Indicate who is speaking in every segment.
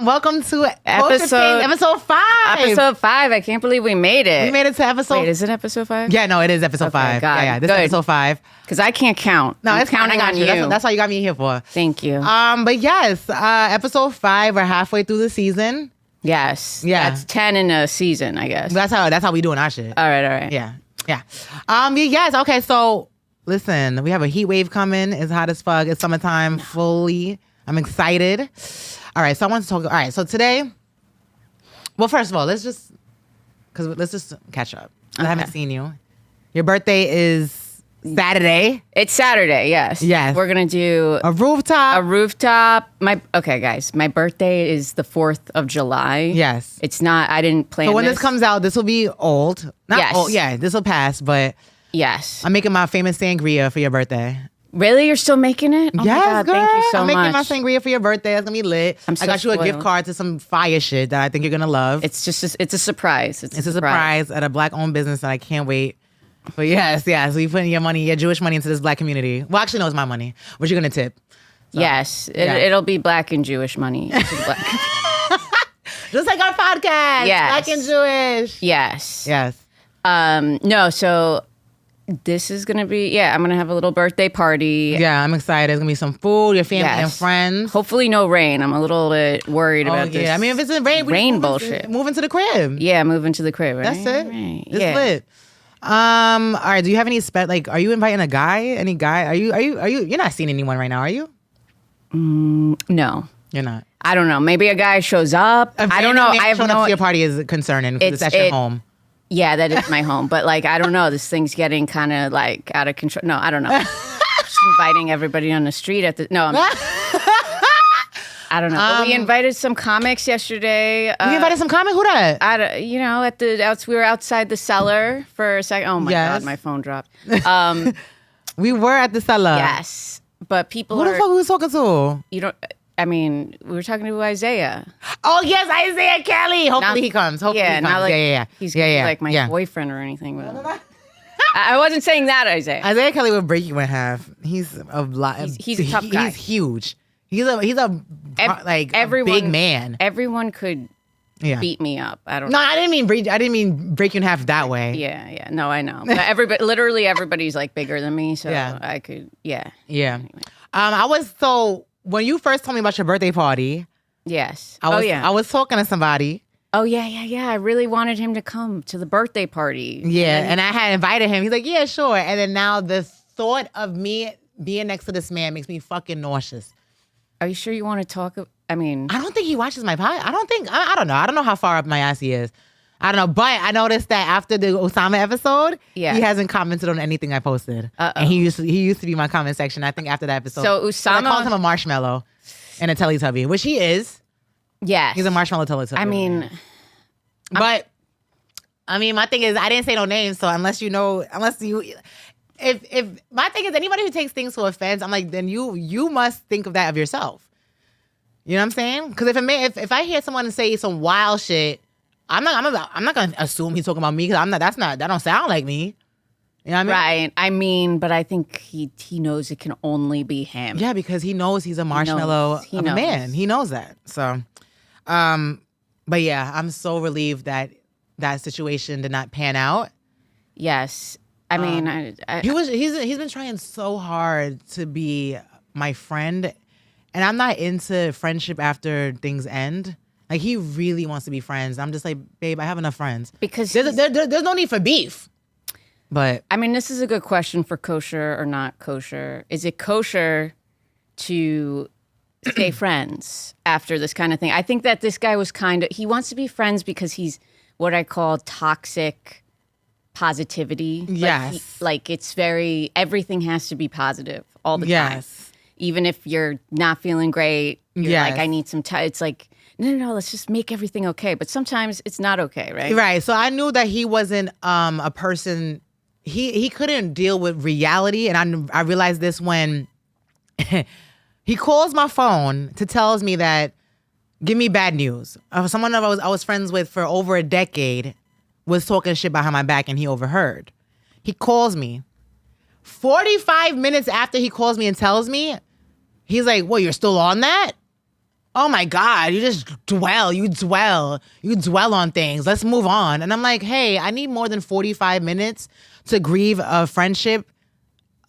Speaker 1: Welcome to
Speaker 2: episode
Speaker 1: 5.
Speaker 2: Episode 5. I can't believe we made it.
Speaker 1: We made it to episode.
Speaker 2: Wait, is it episode 5?
Speaker 1: Yeah, no, it is episode 5.
Speaker 2: God.
Speaker 1: Yeah, this
Speaker 2: Good.
Speaker 1: is episode 5.
Speaker 2: Because I can't count.
Speaker 1: No,
Speaker 2: I'm
Speaker 1: it's fine.
Speaker 2: counting
Speaker 1: I got
Speaker 2: on
Speaker 1: you.
Speaker 2: you.
Speaker 1: That's all you got me here for.
Speaker 2: Thank you.
Speaker 1: But yes, episode 5. We're halfway through the season.
Speaker 2: Yes.
Speaker 1: Yeah.
Speaker 2: That's 10 in a season, I guess.
Speaker 1: That's how we doing our shit.
Speaker 2: All right.
Speaker 1: Yeah. Yes. Okay. So listen, we have a heat wave coming. It's hot as fuck. It's summertime fully. I'm excited. All right. So I want to talk. All right. So today. Well, first of all, let's just catch up. I haven't seen you. Your birthday is Saturday.
Speaker 2: It's Saturday, yes.
Speaker 1: Yes.
Speaker 2: We're going to do
Speaker 1: A rooftop.
Speaker 2: Okay, guys. My birthday is the 4th of July.
Speaker 1: Yes.
Speaker 2: It's not, I didn't plan
Speaker 1: So when this comes out, this will be old. Not
Speaker 2: Yes.
Speaker 1: old. Yeah, this will pass, but
Speaker 2: Yes.
Speaker 1: I'm making my famous sangria for your birthday.
Speaker 2: Really? You're still making it? Oh
Speaker 1: Yes,
Speaker 2: my God,
Speaker 1: girl.
Speaker 2: thank you so
Speaker 1: I'm
Speaker 2: much.
Speaker 1: making my sangria for your birthday. It's gonna be lit.
Speaker 2: I'm so
Speaker 1: I got you a gift
Speaker 2: spoiled.
Speaker 1: card to some fire shit that I think you're gonna love.
Speaker 2: It's a surprise.
Speaker 1: It's a surprise at a black-owned business that I can't wait. But yes. So you putting your Jewish money into this black community. Well, actually, no, it's my money. What you gonna tip? So,
Speaker 2: Yes.
Speaker 1: yeah.
Speaker 2: It'll be black and Jewish money. Black.
Speaker 1: Just like our podcast.
Speaker 2: Yes.
Speaker 1: Black and Jewish.
Speaker 2: Yes.
Speaker 1: Yes.
Speaker 2: No, so this is gonna be I'm gonna have a little birthday party.
Speaker 1: Yeah, I'm excited. There's gonna be some food, your family and friends.
Speaker 2: Hopefully no rain. I'm a little bit worried about this.
Speaker 1: I mean, if it's in rain,
Speaker 2: rain bullshit.
Speaker 1: Move into the crib.
Speaker 2: Yeah, moving to the crib, right?
Speaker 1: That's it.
Speaker 2: Right.
Speaker 1: It's
Speaker 2: Yeah.
Speaker 1: lit. All right. Do you have any are you inviting a guy? Any guy? Are you you're not seeing anyone right now, are you?
Speaker 2: No.
Speaker 1: You're not.
Speaker 2: I don't know. Maybe a guy shows up. I don't know. I have
Speaker 1: showing up
Speaker 2: no.
Speaker 1: to your party is concerning because it's at your home.
Speaker 2: Yeah, that is my home. But like, I don't know. This thing's getting kind of like out of control. No, I don't know. Just inviting everybody on the street I don't know. But we invited some comics yesterday.
Speaker 1: You invited some comics? Who that?
Speaker 2: We were outside the cellar for a second. Oh my God, my phone dropped.
Speaker 1: We were at the cellar.
Speaker 2: Yes, but people
Speaker 1: Who the fuck we was talking to?
Speaker 2: You don't. I mean, we were talking to Isaiah.
Speaker 1: Oh yes, Isaiah Kelly. Hopefully he comes. Hopefully he comes.
Speaker 2: Not like
Speaker 1: yeah.
Speaker 2: He's like my boyfriend or anything. But I wasn't saying that, Isaiah.
Speaker 1: Isaiah Kelly would break you in half. He's a lot.
Speaker 2: He's a tough guy.
Speaker 1: He's huge. He's a big man.
Speaker 2: Everyone could beat me up. I don't.
Speaker 1: No, I didn't mean break you in half that way.
Speaker 2: Yeah. No, I know. But everybody's like bigger than me, so I could. Yeah.
Speaker 1: Anyway. When you first told me about your birthday party.
Speaker 2: Yes.
Speaker 1: I was talking to somebody.
Speaker 2: Oh yeah. I really wanted him to come to the birthday party.
Speaker 1: Yeah, and I had invited him. He's like, yeah, sure. And then now the thought of me being next to this man makes me fucking nauseous.
Speaker 2: Are you sure you want to talk? I mean,
Speaker 1: I don't think he watches my pod. I don't know. I don't know how far up my ass he is. I don't know. But I noticed that after the Osama episode, he hasn't commented on anything I posted. And he used to be my comment section. I think after that episode.
Speaker 2: So Osama,
Speaker 1: I called him a marshmallow and a Teletubby, which he is.
Speaker 2: Yes.
Speaker 1: He's a marshmallow Teletubby.
Speaker 2: I mean,
Speaker 1: my thing is, I didn't say no names. So if my thing is, anybody who takes things to offense, I'm like, then you must think of that of yourself. You know what I'm saying? Because if I hear someone say some wild shit, I'm not gonna assume he's talking about me because that don't sound like me. You know what I mean?
Speaker 2: Right. I mean, but I think he knows it can only be him.
Speaker 1: Yeah, because he knows he's a marshmallow of a man. He knows that. So, but yeah, I'm so relieved that situation did not pan out.
Speaker 2: Yes. I mean,
Speaker 1: he's been trying so hard to be my friend, and I'm not into friendship after things end. Like, he really wants to be friends. I'm just like, babe, I have enough friends.
Speaker 2: Because
Speaker 1: there's no need for beef. But
Speaker 2: I mean, this is a good question for kosher or not kosher. Is it kosher to stay friends after this kind of thing? I think that this guy was he wants to be friends because he's what I call toxic positivity.
Speaker 1: Yes.
Speaker 2: It's everything has to be positive all the time.
Speaker 1: Yes.
Speaker 2: Even if you're not feeling great, you're like, I need some time. It's like, no, let's just make everything okay. But sometimes it's not okay, right?
Speaker 1: Right. So I knew that he wasn't a person, he couldn't deal with reality. And I realized this when he calls my phone to tells me that, give me bad news. Someone I was friends with for over a decade was talking shit behind my back and he overheard. He calls me. 45 minutes after he calls me and tells me, he's like, well, you're still on that? oh my God, you just you dwell on things. Let's move on. And I'm like, hey, I need more than 45 minutes to grieve a friendship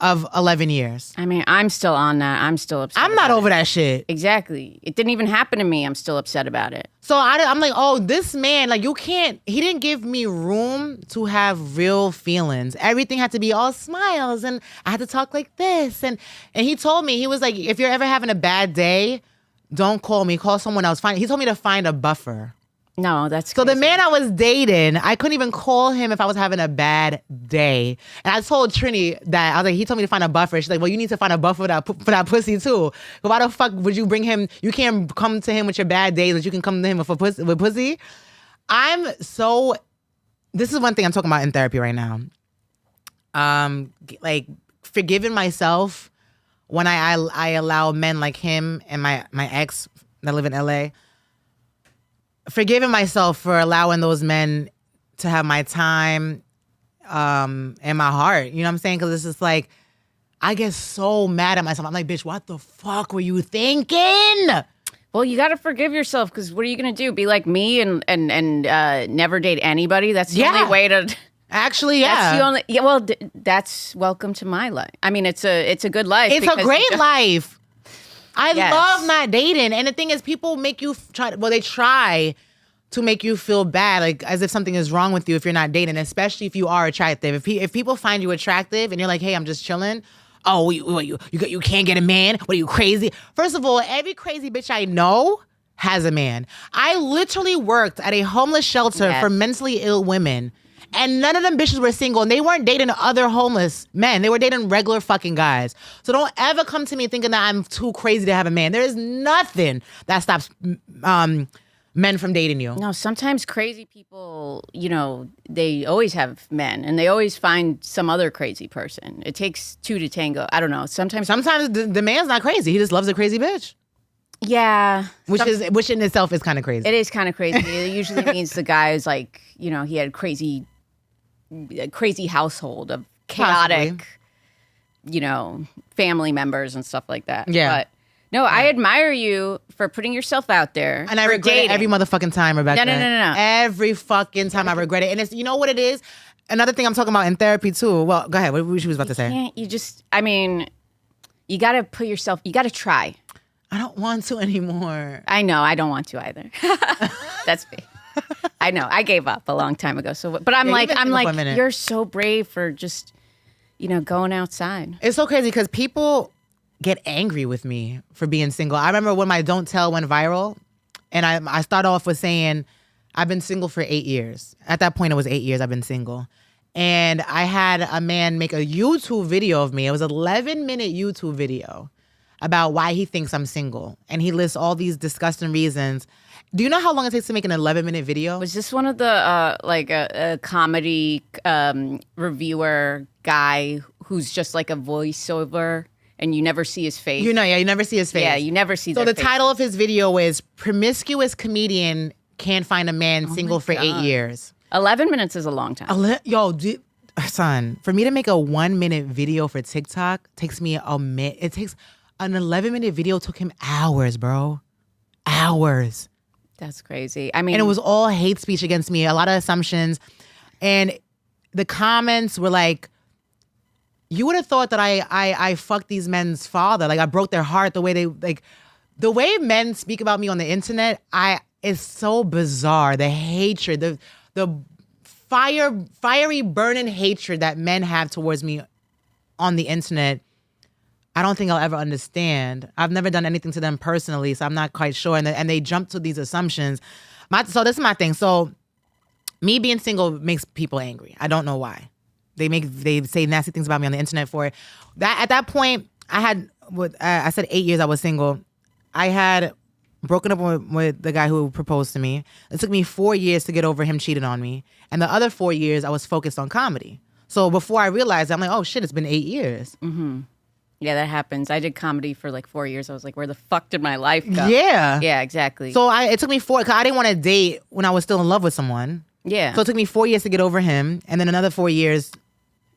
Speaker 1: of 11 years.
Speaker 2: I mean, I'm still on that. I'm still upset.
Speaker 1: I'm not over that shit.
Speaker 2: Exactly. It didn't even happen to me. I'm still upset about it.
Speaker 1: So I'm like, oh, this man, like, he didn't give me room to have real feelings. Everything had to be all smiles, and I had to talk like this. And he told me, he was like, if you're ever having a bad day, don't call me, call someone else. He told me to find a buffer.
Speaker 2: No, that's
Speaker 1: so
Speaker 2: crazy.
Speaker 1: the man I was dating, I couldn't even call him if I was having a bad day. And I told Trini that, I was like, he told me to find a buffer. She's like, well, you need to find a buffer for that pussy too. But why the fuck would you bring him? You can't come to him with your bad days, but you can come to him with pussy. This is one thing I'm talking about in therapy right now. Like forgiving myself when I allow men like him and my ex that live in LA. Forgiving myself for allowing those men to have my time and my heart. You know what I'm saying? Because it's just like, I get so mad at myself. I'm like, bitch, what the fuck were you thinking?
Speaker 2: Well, you got to forgive yourself, because what are you going to do? Be like me and never date anybody? That's the only way to...
Speaker 1: Actually, yeah.
Speaker 2: That's the only... Yeah, well, that's welcome to my life. I mean, it's a good life.
Speaker 1: It's a great life. I
Speaker 2: Yes.
Speaker 1: love not dating. And the thing is, people make you they try to make you feel bad, like as if something is wrong with you if you're not dating, especially if you are attractive. If people find you attractive and you're like, hey, I'm just chilling. Oh, you can't get a man? What are you, crazy? First of all, every crazy bitch I know has a man. I literally worked at a homeless shelter for mentally ill women. And none of them bitches were single, and they weren't dating other homeless men. They were dating regular fucking guys. So don't ever come to me thinking that I'm too crazy to have a man. There is nothing that stops men from dating you.
Speaker 2: No, sometimes crazy people, they always have men, and they always find some other crazy person. It takes two to tango. I don't know. Sometimes
Speaker 1: the man's not crazy. He just loves a crazy bitch.
Speaker 2: Yeah.
Speaker 1: Which in itself is kind of crazy.
Speaker 2: It is kind of crazy. It usually means the guy is like, he had a crazy household of chaotic, family members and stuff like that.
Speaker 1: Yeah.
Speaker 2: But no, I admire you for putting yourself out there.
Speaker 1: And I regret it every motherfucking time, Rebecca.
Speaker 2: No.
Speaker 1: Every fucking time I regret it. And it's, you know what it is? Another thing I'm talking about in therapy too. Well, go ahead. What she was about to say.
Speaker 2: You got to put yourself, you got to try.
Speaker 1: I don't want to anymore.
Speaker 2: I know. I don't want to either. That's me. I know. I gave up a long time ago. But I'm like, you're so brave for just, going outside.
Speaker 1: It's so crazy because people get angry with me for being single. I remember when my Don't Tell went viral, and I start off with saying, I've been single for 8 years. At that point, it was 8 years I've been single. And I had a man make a YouTube video of me. It was an 11-minute YouTube video about why he thinks I'm single. And he lists all these disgusting reasons. Do you know how long it takes to make an 11-minute video?
Speaker 2: Was this one of the, a comedy reviewer guy who's just like a voiceover and you never see his face?
Speaker 1: You never see his face.
Speaker 2: Yeah, you never see
Speaker 1: So the
Speaker 2: face.
Speaker 1: title of his video is Promiscuous Comedian Can't Find a Man Single for 8 years.
Speaker 2: 11 minutes is a long time.
Speaker 1: Son, for me to make a 1-minute video for TikTok takes me a minute. It takes an 11-minute video took him hours, bro. Hours.
Speaker 2: That's crazy. I mean,
Speaker 1: and it was all hate speech against me, a lot of assumptions. And the comments were like, you would have thought that I fucked these men's father. Like I broke their heart the way the way men speak about me on the internet, it's so bizarre. The hatred, the fiery burning hatred that men have towards me on the internet. I don't think I'll ever understand. I've never done anything to them personally, so I'm not quite sure. And they jump to these assumptions. So this is my thing. So me being single makes people angry. I don't know why. They say nasty things about me on the internet for it. At that point, I said 8 years I was single. I had broken up with the guy who proposed to me. It took me 4 years to get over him cheating on me. And the other 4 years, I was focused on comedy. So before I realized, I'm like, oh shit, it's been 8 years.
Speaker 2: Mm-hmm. Yeah, that happens. I did comedy for like 4 years. I was like, where the fuck did my life go?
Speaker 1: Yeah.
Speaker 2: Yeah, exactly.
Speaker 1: So it took me because I didn't want to date when I was still in love with someone.
Speaker 2: Yeah.
Speaker 1: So it took me 4 years to get over him. And then another 4 years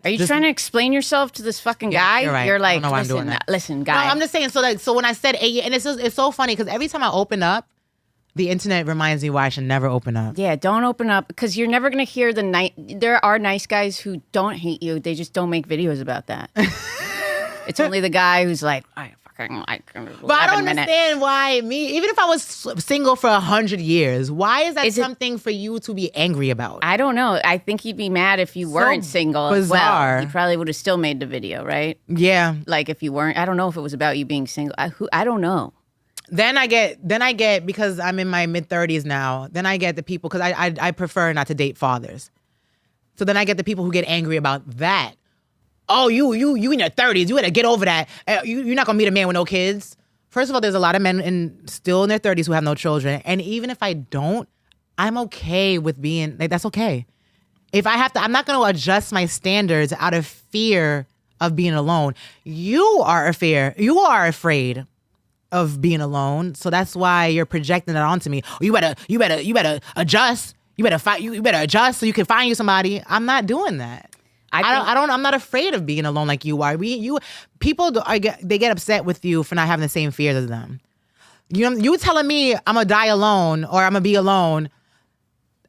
Speaker 2: Are you trying to explain yourself to this fucking guy?
Speaker 1: you're right.
Speaker 2: You're like,
Speaker 1: I don't know why I'm doing
Speaker 2: listen,
Speaker 1: that.
Speaker 2: listen,
Speaker 1: No,
Speaker 2: guy.
Speaker 1: I'm just saying. So when I said 8 years, and it's so funny because every time I open up, the internet reminds me why I should never open up.
Speaker 2: Yeah, don't open up because you're never gonna hear the night. There are nice guys who don't hate you. They just don't make videos about that. It's only the guy who's like, I fucking like.
Speaker 1: But I don't understand why even if I was single for 100 years, why is that something for you to be angry about?
Speaker 2: I don't know. I think he'd be mad if you weren't single.
Speaker 1: Bizarre.
Speaker 2: Well, you probably would have still made the video, right?
Speaker 1: Yeah.
Speaker 2: Like if you weren't. I don't know if it was about you being single. I don't know.
Speaker 1: Then I get because I'm in my mid-30s now. Then I get the people because I prefer not to date fathers. So then I get the people who get angry about that. Oh, you in your 30s, you gotta get over that. You're not gonna meet a man with no kids. First of all, there's a lot of men still in their 30s who have no children. And even if I don't, I'm okay with being, like, that's okay. If I have to, I'm not gonna adjust my standards out of fear of being alone. You are afraid of being alone. So that's why you're projecting that onto me. You better adjust. You better fight. You better adjust so you can find you somebody. I'm not doing that. I'm not afraid of being alone like you are. People get upset with you for not having the same fears as them. You telling me I'm gonna die alone or I'm gonna be alone.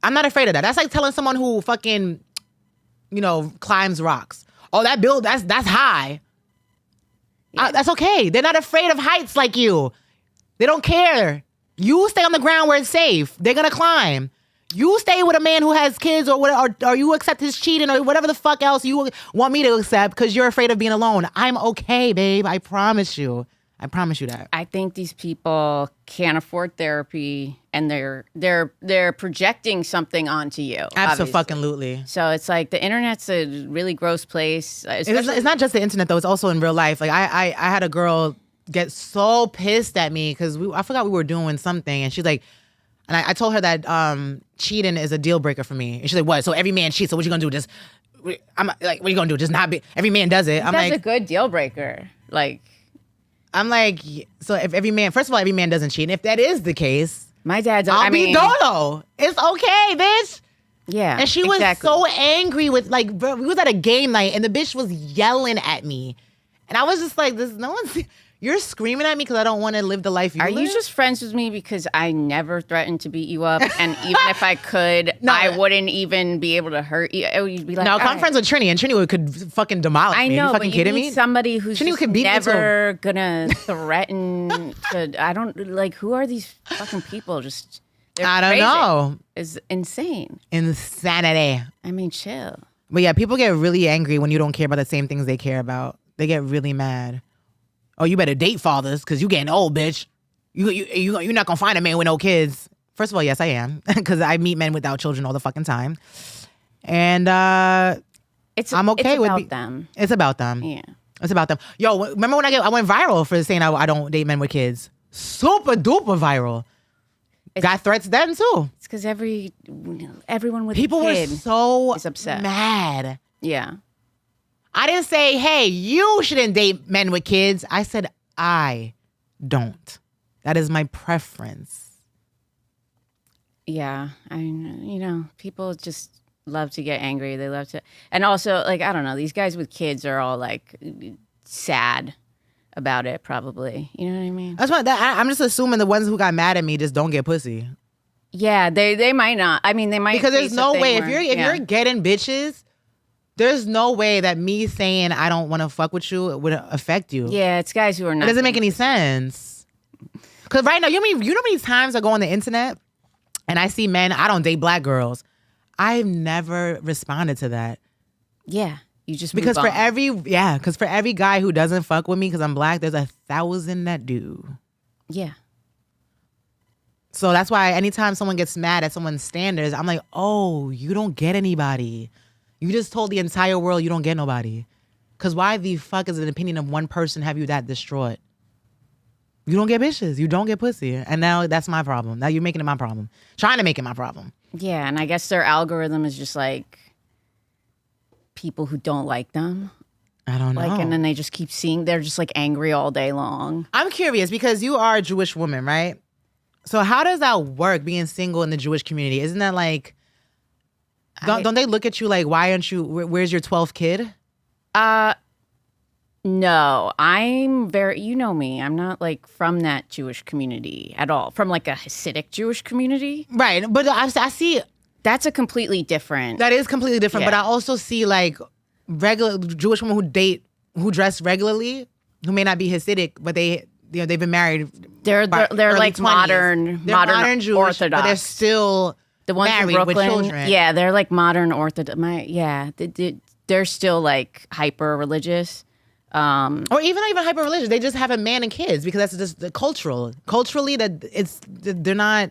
Speaker 1: I'm not afraid of that. That's like telling someone who fucking, climbs rocks. Oh, that's high.
Speaker 2: Yeah.
Speaker 1: That's okay. They're not afraid of heights like you. They don't care. You stay on the ground where it's safe. They're gonna climb. You stay with a man who has kids or you accept his cheating or whatever the fuck else you want me to accept because you're afraid of being alone. I'm okay, babe. I promise you. I promise you that.
Speaker 2: I think these people can't afford therapy and they're projecting something onto you.
Speaker 1: Absolutely.
Speaker 2: So it's like the internet's a really gross place.
Speaker 1: It's not just the internet though. It's also in real life. Like I had a girl get so pissed at me because I forgot we were doing something and she's like, and I told her that cheating is a deal breaker for me. And she's like, what? So every man cheats. So what you gonna do? I'm like, what you gonna do? Just not be. Every man does it.
Speaker 2: That's a good deal breaker.
Speaker 1: I'm like, so if every man, first of all, every man doesn't cheat. And if that is the case,
Speaker 2: my dad's.
Speaker 1: I'll be dolo. It's okay, bitch.
Speaker 2: Yeah.
Speaker 1: And she was so angry with bro, we was at a game night and the bitch was yelling at me, and I was just like, you're screaming at me because I don't want to live the life you live?
Speaker 2: Are you just friends with me because I never threatened to beat you up? And even if I could, I wouldn't even be able to hurt you. You'd be like,
Speaker 1: no, I'm friends with Trini, and Trini could fucking demolish me.
Speaker 2: I know,
Speaker 1: Are you fucking
Speaker 2: but
Speaker 1: kidding
Speaker 2: need
Speaker 1: me?
Speaker 2: Somebody who's
Speaker 1: Trini could beat
Speaker 2: never gonna threaten to. I don't like. Who are these fucking people?
Speaker 1: I don't know.
Speaker 2: Is insane.
Speaker 1: Insanity.
Speaker 2: I mean, chill.
Speaker 1: But yeah, people get really angry when you don't care about the same things they care about. They get really mad. Oh, you better date fathers because you getting old, bitch. You're not going to find a man with no kids. First of all, yes, I am. Because I meet men without children all the fucking time. And I'm okay with
Speaker 2: them.
Speaker 1: It's about them.
Speaker 2: Yeah.
Speaker 1: It's about them. Yo, remember when I went viral for saying I don't date men with kids? Super duper viral. Got threats then too.
Speaker 2: It's because everyone with
Speaker 1: people
Speaker 2: a kid
Speaker 1: were so
Speaker 2: is upset.
Speaker 1: Mad.
Speaker 2: Yeah.
Speaker 1: I didn't say, hey, you shouldn't date men with kids. I said, I don't. That is my preference.
Speaker 2: Yeah. I mean, people just love to get angry. They love to. And also, I don't know, these guys with kids are all sad about it, probably. You know what I mean?
Speaker 1: That's why I'm just assuming the ones who got mad at me just don't get pussy.
Speaker 2: Yeah, they might not. I mean, they might.
Speaker 1: Because there's no way. If you're getting bitches, there's no way that me saying I don't want to fuck with you would affect you.
Speaker 2: Yeah, it's guys who are not.
Speaker 1: It doesn't make any sense. Because right now, you know how many times I go on the internet and I see men, I don't date black girls. I've never responded to that.
Speaker 2: Yeah, you just
Speaker 1: because for every guy who doesn't fuck with me because I'm black, there's 1,000 that do.
Speaker 2: Yeah.
Speaker 1: So that's why anytime someone gets mad at someone's standards, I'm like, oh, you don't get anybody. You just told the entire world you don't get nobody. Because why the fuck is an opinion of one person have you that distraught? You don't get bitches. You don't get pussy. And now that's my problem. Now you're making it my problem. Trying to make it my problem.
Speaker 2: Yeah, and I guess their algorithm is just people who don't like them.
Speaker 1: I don't know.
Speaker 2: And then they just keep seeing, they're just angry all day long.
Speaker 1: I'm curious because you are a Jewish woman, right? So how does that work, being single in the Jewish community? Isn't that don't they look at you why aren't you, where's your 12th kid?
Speaker 2: No, I'm very, you know me, I'm not like from that Jewish community at all. From like a Hasidic Jewish community.
Speaker 1: Right. But I see
Speaker 2: That's a completely different.
Speaker 1: that is completely different.
Speaker 2: Yeah.
Speaker 1: But I also see like regular Jewish women who dress regularly, who may not be Hasidic, but they've been married.
Speaker 2: They're
Speaker 1: early
Speaker 2: like
Speaker 1: 20s.
Speaker 2: modern
Speaker 1: Jewish,
Speaker 2: Orthodox.
Speaker 1: but they're still
Speaker 2: the ones
Speaker 1: married
Speaker 2: in Brooklyn.
Speaker 1: with children.
Speaker 2: Yeah, they're like modern Orthodox. They're still like hyper religious.
Speaker 1: Or even not even hyper religious. They just have a man and kids because that's just the culturally they're not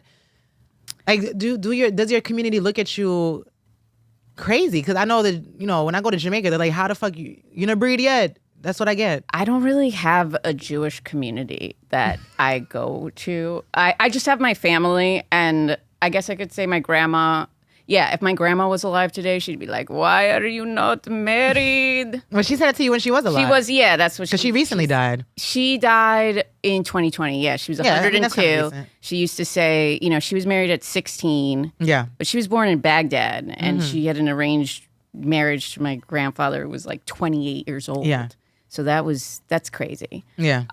Speaker 1: like does your community look at you crazy? Because I know that when I go to Jamaica, they're like, how the fuck you not breed yet? That's what I get.
Speaker 2: I don't really have a Jewish community that I go to. I just have my family, and I guess I could say my grandma. Yeah, if my grandma was alive today, she'd be like, "Why are you not married?"
Speaker 1: Well, she said it to you when she was alive.
Speaker 2: She was, yeah, that's what she...
Speaker 1: Because she recently died.
Speaker 2: She died in 2020, yeah. She was 102.
Speaker 1: that's kinda recent.
Speaker 2: She used to say, she was married at 16.
Speaker 1: Yeah.
Speaker 2: But she was born in Baghdad, and she had an arranged marriage to my grandfather who was like 28 years old.
Speaker 1: Yeah.
Speaker 2: So that's crazy.
Speaker 1: Yeah.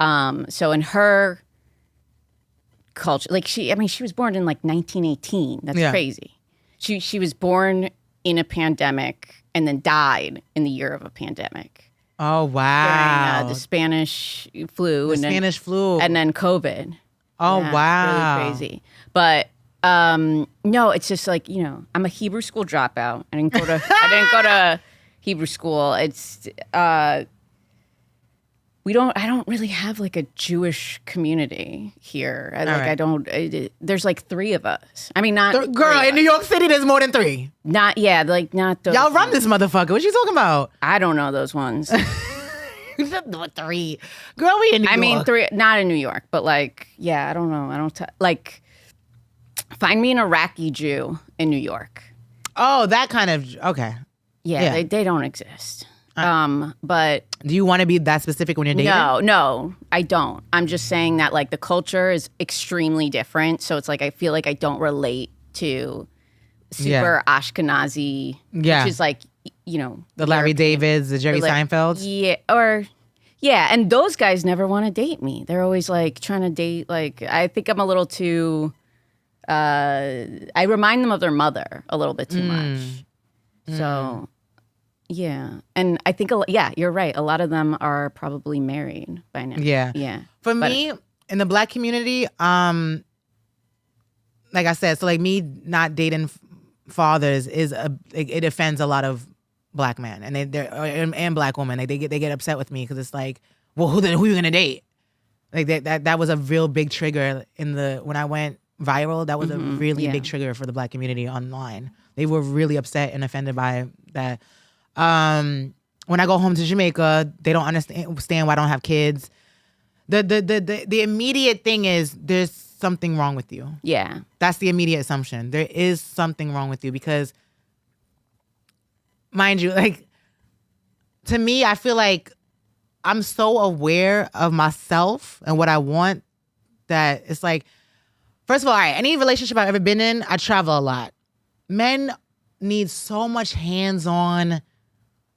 Speaker 2: So in her culture, like she was born in like 1918. That's crazy. She was born in a pandemic and then died in the year of a pandemic.
Speaker 1: Oh wow!
Speaker 2: During the Spanish flu.
Speaker 1: Spanish flu.
Speaker 2: And then COVID.
Speaker 1: Oh
Speaker 2: Yeah,
Speaker 1: wow!
Speaker 2: Really crazy. But no, it's just like I'm a Hebrew school dropout. I didn't go to Hebrew school. It's I don't really have like a Jewish community here. There's like 3 of us. I mean, not
Speaker 1: girl in New York City. There's more than 3.
Speaker 2: Not those.
Speaker 1: Y'all run this motherfucker. What you talking about?
Speaker 2: I don't know those ones.
Speaker 1: 3. Girl, we in New York.
Speaker 2: I mean, 3, not in New York, but like, yeah, I don't know. Find me an Iraqi Jew in New York.
Speaker 1: Oh, that kind of, okay.
Speaker 2: Yeah. They don't exist. But
Speaker 1: do you want to be that specific when you're dating?
Speaker 2: No, I don't. I'm just saying that like the culture is extremely different. So it's like I feel like I don't relate to super Ashkenazi, which is like,
Speaker 1: the Larry Davids, the Jerry Seinfelds.
Speaker 2: Yeah, and those guys never want to date me. They're always like trying to date. Like I think I'm a little too. I remind them of their mother a little bit too much. So. Yeah. And I think, you're right. A lot of them are probably married by now.
Speaker 1: Yeah.
Speaker 2: Yeah.
Speaker 1: For me, in the Black community, like I said, so like me not dating fathers it offends a lot of Black men and Black women. Like they get upset with me because it's like, well, who you gonna date? Like that was a real big trigger when I went viral. That was a really big trigger for the Black community online. They were really upset and offended by that. When I go home to Jamaica, they don't understand why I don't have kids. The immediate thing is there's something wrong with you.
Speaker 2: Yeah.
Speaker 1: That's the immediate assumption. There is something wrong with you because, mind you, like, to me, I feel like I'm so aware of myself and what I want that it's like, first of all, any relationship I've ever been in, I travel a lot. Men need so much hands-on.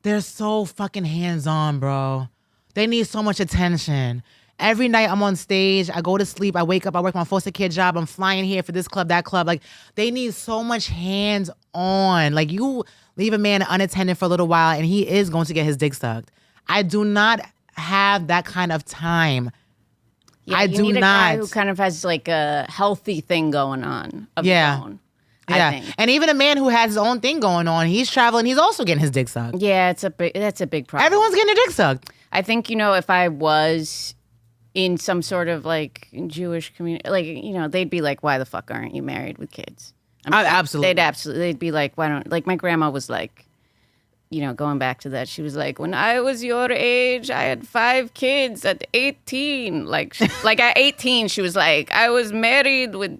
Speaker 1: They're so fucking hands-on, bro. They need so much attention. Every night I'm on stage, I go to sleep, I wake up, I work my foster kid job, I'm flying here for this club, that club. Like, they need so much hands-on. Like, you leave a man unattended for a little while and he is going to get his dick sucked. I do not have that kind of time.
Speaker 2: Yeah,
Speaker 1: I
Speaker 2: you
Speaker 1: do
Speaker 2: need a
Speaker 1: not.
Speaker 2: guy who kind of has like a healthy thing going on of his own. I think.
Speaker 1: And even a man who has his own thing going on, he's traveling, he's also getting his dick sucked.
Speaker 2: Yeah, that's a big problem.
Speaker 1: Everyone's getting their dick sucked.
Speaker 2: I think, if I was in some sort of like Jewish community, like, they'd be like, why the fuck aren't you married with kids?
Speaker 1: Absolutely.
Speaker 2: They'd be like, why don't, like my grandma was like, going back to that, she was like, when I was your age, I had 5 kids at 18. Like at 18, she was like, I was married with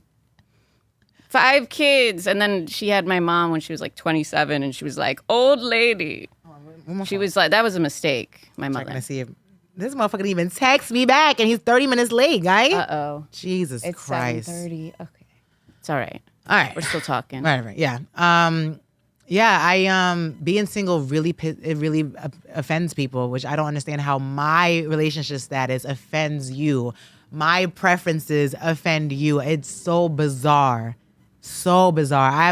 Speaker 2: 5 kids. And then she had my mom when she was like 27 and she was like, old lady. She was like, that was a mistake, my mother.
Speaker 1: I'm gonna see if this motherfucker didn't even text me back and he's 30 minutes late, guy.
Speaker 2: Uh-oh.
Speaker 1: Jesus Christ.
Speaker 2: It's 7:30. Okay. It's all right.
Speaker 1: All right.
Speaker 2: We're still talking.
Speaker 1: Right. Yeah. Yeah, I being single it really offends people, which I don't understand how my relationship status offends you. My preferences offend you. It's so bizarre. So bizarre. I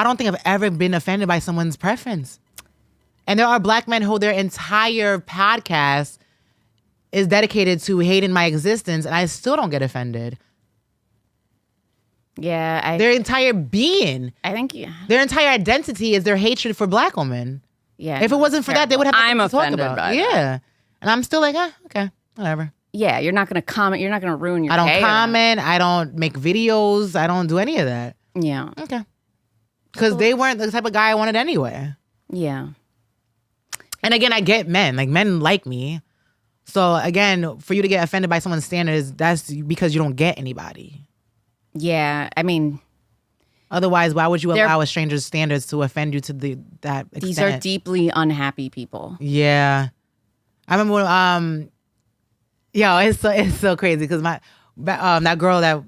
Speaker 1: don't think I've ever been offended by someone's preference. And there are black men who their entire podcast is dedicated to hating my existence, and I still don't get offended.
Speaker 2: Yeah,
Speaker 1: Their entire being,
Speaker 2: I think
Speaker 1: their entire identity is their hatred for black women.
Speaker 2: Yeah.
Speaker 1: If it wasn't for that, they would have
Speaker 2: I'm
Speaker 1: nothing to talk
Speaker 2: offended
Speaker 1: about.
Speaker 2: by
Speaker 1: Yeah.
Speaker 2: that.
Speaker 1: And I'm still like, okay, whatever.
Speaker 2: Yeah, you're not going to comment. You're not going to ruin your
Speaker 1: I don't
Speaker 2: day or
Speaker 1: comment. I don't make videos. I don't do any of that.
Speaker 2: Yeah.
Speaker 1: Okay. Because they weren't the type of guy I wanted anyway.
Speaker 2: Yeah.
Speaker 1: And again, I get men. Like, men like me. So again, for you to get offended by someone's standards, that's because you don't get anybody.
Speaker 2: Yeah. I mean,
Speaker 1: otherwise, why would you allow a stranger's standards to offend you to that extent?
Speaker 2: These are deeply unhappy people.
Speaker 1: Yeah. I remember when, it's so crazy because that girl that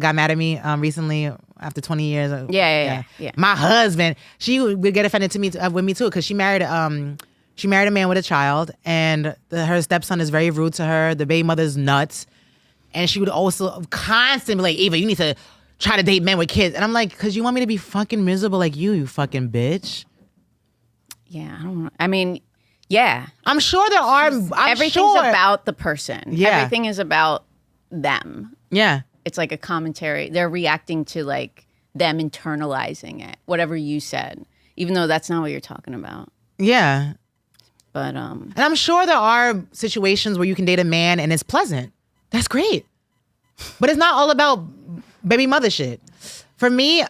Speaker 1: got mad at me recently after 20 years.
Speaker 2: Yeah.
Speaker 1: My husband, she would get offended with me too because she married a man with a child, and her stepson is very rude to her. The baby mother's nuts, and she would also constantly be like, Eva, you need to try to date men with kids. And I'm like, because you want me to be fucking miserable like you fucking bitch.
Speaker 2: Yeah, I don't know. I mean, yeah.
Speaker 1: I'm sure there are.
Speaker 2: Everything's about the person.
Speaker 1: Yeah.
Speaker 2: Everything is about them.
Speaker 1: Yeah.
Speaker 2: It's like a commentary. They're reacting to like them internalizing it, whatever you said, even though that's not what you're talking about.
Speaker 1: Yeah.
Speaker 2: But
Speaker 1: and I'm sure there are situations where you can date a man and it's pleasant. That's great. But it's not all about baby mother shit. For me,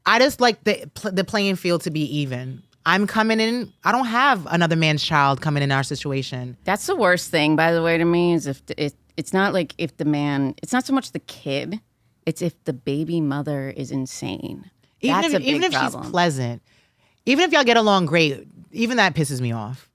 Speaker 1: I just like the playing field to be even. I'm coming in. I don't have another man's child coming in our situation.
Speaker 2: That's the worst thing, by the way, to me, is if it's not like if the man, it's not so much the kid, it's if the baby mother is insane. That's a big
Speaker 1: even if
Speaker 2: problem.
Speaker 1: She's pleasant, even if y'all get along great, even that pisses me off.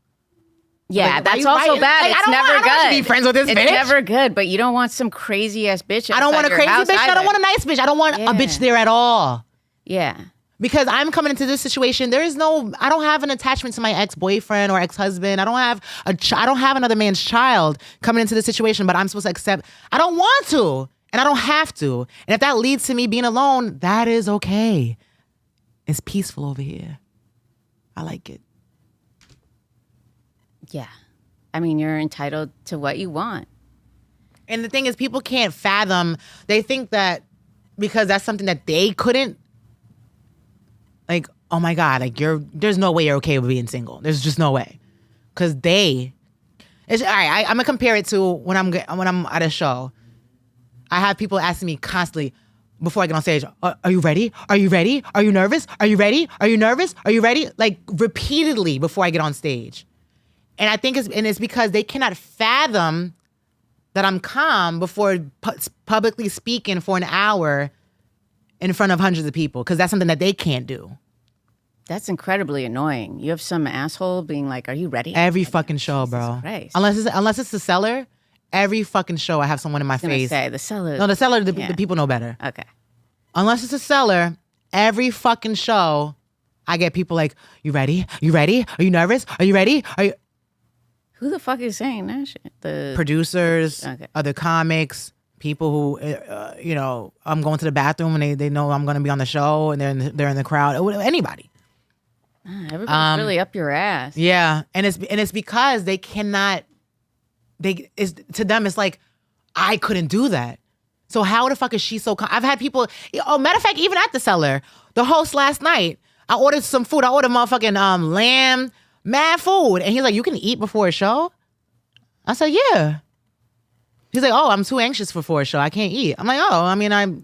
Speaker 2: Yeah,
Speaker 1: like,
Speaker 2: that's also bad.
Speaker 1: Like,
Speaker 2: it's never good.
Speaker 1: I don't want to be friends with this bitch.
Speaker 2: It's never good, but you don't want some crazy ass bitch.
Speaker 1: I don't want a crazy bitch. I don't want a nice bitch. I don't want a bitch there at all.
Speaker 2: Yeah.
Speaker 1: Because I'm coming into this situation, I don't have an attachment to my ex-boyfriend or ex-husband. I don't have another man's child coming into this situation, but I'm supposed to accept. I don't want to, and I don't have to. And if that leads to me being alone, that is okay. It's peaceful over here. I like it.
Speaker 2: Yeah. I mean, you're entitled to what you want.
Speaker 1: And the thing is, people can't fathom. They think that because that's something that they couldn't, like, oh my God, like there's no way you're okay with being single. There's just no way. Cause all right, I'm gonna compare it to when I'm at a show. I have people asking me constantly before I get on stage, are you ready? Are you ready? Are you nervous? Are you ready? Are you nervous? Are you ready? Like repeatedly before I get on stage. And I think it's because they cannot fathom that I'm calm before publicly speaking for an hour in front of hundreds of people, because that's something that they can't do.
Speaker 2: That's incredibly annoying. You have some asshole being like, "Are you ready?"
Speaker 1: Every fucking show, bro.
Speaker 2: Christ.
Speaker 1: Unless it's the Cellar, every fucking show I have someone in my face.
Speaker 2: Say the Cellar.
Speaker 1: No, the Cellar, the people know better.
Speaker 2: Okay.
Speaker 1: Unless it's a Cellar, every fucking show, I get people like, "You ready? You ready? Are you nervous? Are you ready? Are you?"
Speaker 2: Who the fuck is saying that shit? The
Speaker 1: producers, other comics, people who, I'm going to the bathroom and they know I'm going to be on the show and they're in the crowd. Anybody.
Speaker 2: Everybody's really up your ass.
Speaker 1: Yeah, and it's because they cannot. To them it's like, I couldn't do that. So how the fuck is she so? I've had people. Oh, matter of fact, even at the Cellar, the host last night, I ordered some food. I ordered motherfucking lamb. Mad food. And he's like, you can eat before a show? I said, yeah. He's like, oh, I'm too anxious before a show. I can't eat. I'm like, oh, I mean, I'm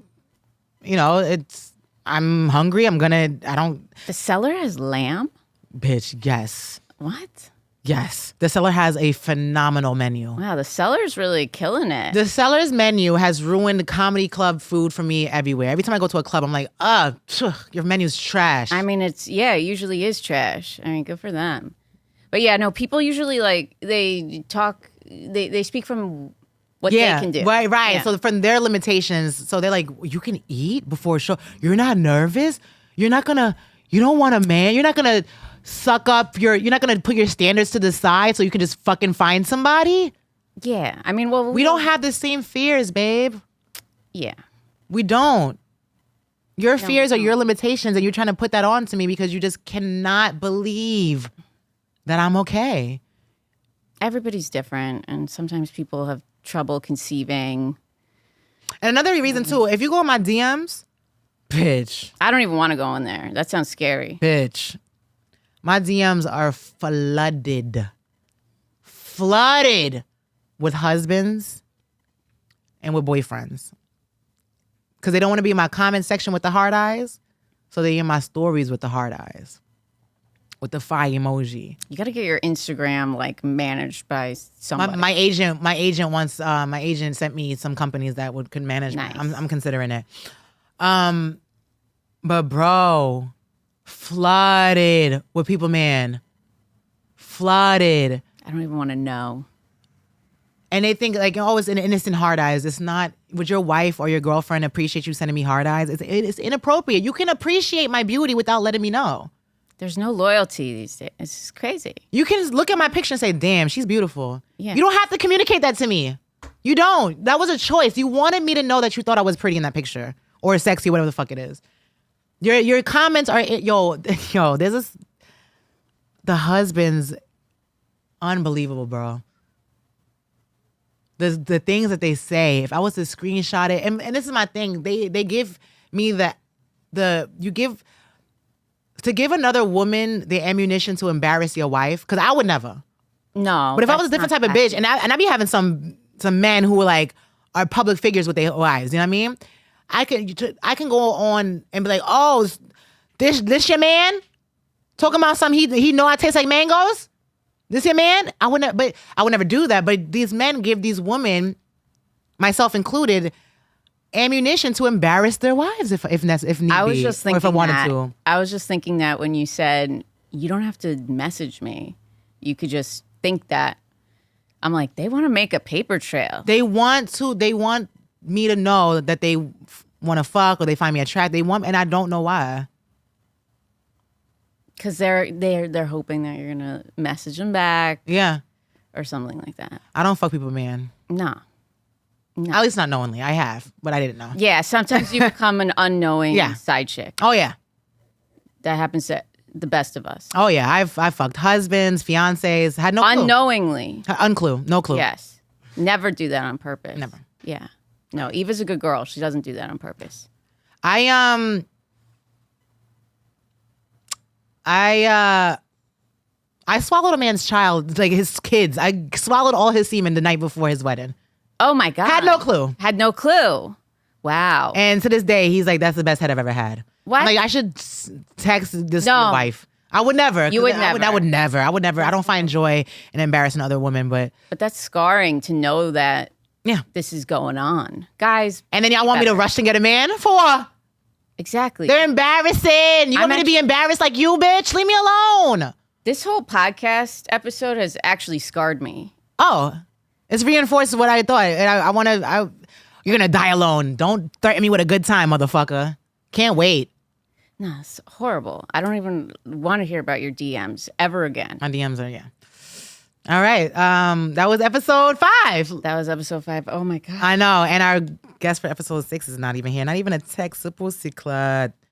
Speaker 1: hungry.
Speaker 2: The Cellar has lamb?
Speaker 1: Bitch, yes.
Speaker 2: What?
Speaker 1: Yes. The Cellar has a phenomenal menu.
Speaker 2: Wow, the Cellar's really killing it.
Speaker 1: The Cellar's menu has ruined comedy club food for me everywhere. Every time I go to a club, I'm like, your menu's trash.
Speaker 2: I mean, it usually is trash. I mean, good for them. But yeah, no, people usually like, they talk, they speak from what they can do.
Speaker 1: Right.
Speaker 2: Yeah.
Speaker 1: So from their limitations, so they're like, you can eat before a show. You're not nervous. You don't want a man. You're not gonna suck up you're not gonna put your standards to the side so you can just fucking find somebody.
Speaker 2: Yeah. I mean, well,
Speaker 1: We don't have the same fears, babe.
Speaker 2: Yeah.
Speaker 1: We don't. Your fears are your limitations, and you're trying to put that on to me because you just cannot believe that I'm okay.
Speaker 2: Everybody's different, and sometimes people have trouble conceiving.
Speaker 1: And another reason too, if you go in my DMs, bitch,
Speaker 2: I don't even want to go in there. That sounds scary.
Speaker 1: bitch, my DMs are flooded with husbands and with boyfriends. Because they don't want to be in my comment section with the heart eyes. So they're in my stories with the heart eyes. With the fire emoji.
Speaker 2: You got to get your Instagram like managed by somebody.
Speaker 1: My agent once my agent sent me some companies that could manage.
Speaker 2: Nice.
Speaker 1: I'm considering it. But bro, flooded with people, man. Flooded.
Speaker 2: I don't even want to know.
Speaker 1: And they think like, oh, it's an innocent hard eyes. It's not. Would your wife or your girlfriend appreciate you sending me hard eyes? It's inappropriate. You can appreciate my beauty without letting me know.
Speaker 2: There's no loyalty these days. It's just crazy.
Speaker 1: You can just look at my picture and say, damn, she's beautiful.
Speaker 2: Yeah.
Speaker 1: You don't have to communicate that to me. You don't. That was a choice. You wanted me to know that you thought I was pretty in that picture or sexy, whatever the fuck it is. Your comments are, there's this, the husbands, unbelievable, bro. The things that they say, if I was to screenshot it, and this is my thing, they give me to give another woman the ammunition to embarrass your wife, because I would never.
Speaker 2: No.
Speaker 1: But if I was a different type of bitch, and I be having some men who are public figures with their wives, you know what I mean? I can go on and be like, oh, this your man? Talking about something he know I taste like mangoes? This your man? I would never do that. But these men give these women, myself included, ammunition to embarrass their wives if need
Speaker 2: I was
Speaker 1: be,
Speaker 2: just
Speaker 1: or
Speaker 2: thinking
Speaker 1: if I wanted
Speaker 2: that.
Speaker 1: to.
Speaker 2: I was just thinking that when you said you don't have to message me, you could just think that. I'm like, they want to make a paper trail.
Speaker 1: They want me to know that they want to fuck or they find me attractive. And I don't know why.
Speaker 2: Because they're hoping that you're gonna message them back.
Speaker 1: Yeah.
Speaker 2: Or something like that.
Speaker 1: I don't fuck people, man.
Speaker 2: No.
Speaker 1: At least not knowingly. I have, but I didn't know.
Speaker 2: Yeah, sometimes you become an unknowing side chick.
Speaker 1: Oh yeah.
Speaker 2: That happens to the best of us.
Speaker 1: Oh yeah. I've fucked husbands, fiancés, had no clue.
Speaker 2: Unknowingly.
Speaker 1: No clue.
Speaker 2: Yes. Never do that on purpose.
Speaker 1: Never.
Speaker 2: Yeah. No, Eva's a good girl. She doesn't do that on purpose.
Speaker 1: I swallowed a man's child, like his kids. I swallowed all his semen the night before his wedding.
Speaker 2: Oh my God.
Speaker 1: Had no clue.
Speaker 2: Had no clue. Wow.
Speaker 1: And to this day, he's like, that's the best head I've ever had.
Speaker 2: What?
Speaker 1: I'm like, I should text this to your wife. I would never.
Speaker 2: You would never.
Speaker 1: I would never. I don't find joy in embarrassing other women, but
Speaker 2: that's scarring to know that
Speaker 1: yeah,
Speaker 2: this is going on. Guys.
Speaker 1: And then y'all want me to rush and get a man for?
Speaker 2: Exactly.
Speaker 1: They're embarrassing. You want me to be embarrassed like you, bitch? Leave me alone.
Speaker 2: This whole podcast episode has actually scarred me.
Speaker 1: Oh, it's reinforced what I thought. And you're going to die alone. Don't threaten me with a good time, motherfucker. Can't wait.
Speaker 2: No, it's horrible. I don't even want to hear about your DMs ever again.
Speaker 1: My DMs are, yeah. All right. That was episode 5.
Speaker 2: That was episode 5. Oh, my God.
Speaker 1: I know. And our guest for episode 6 is not even here. Not even a text. Pussy clut.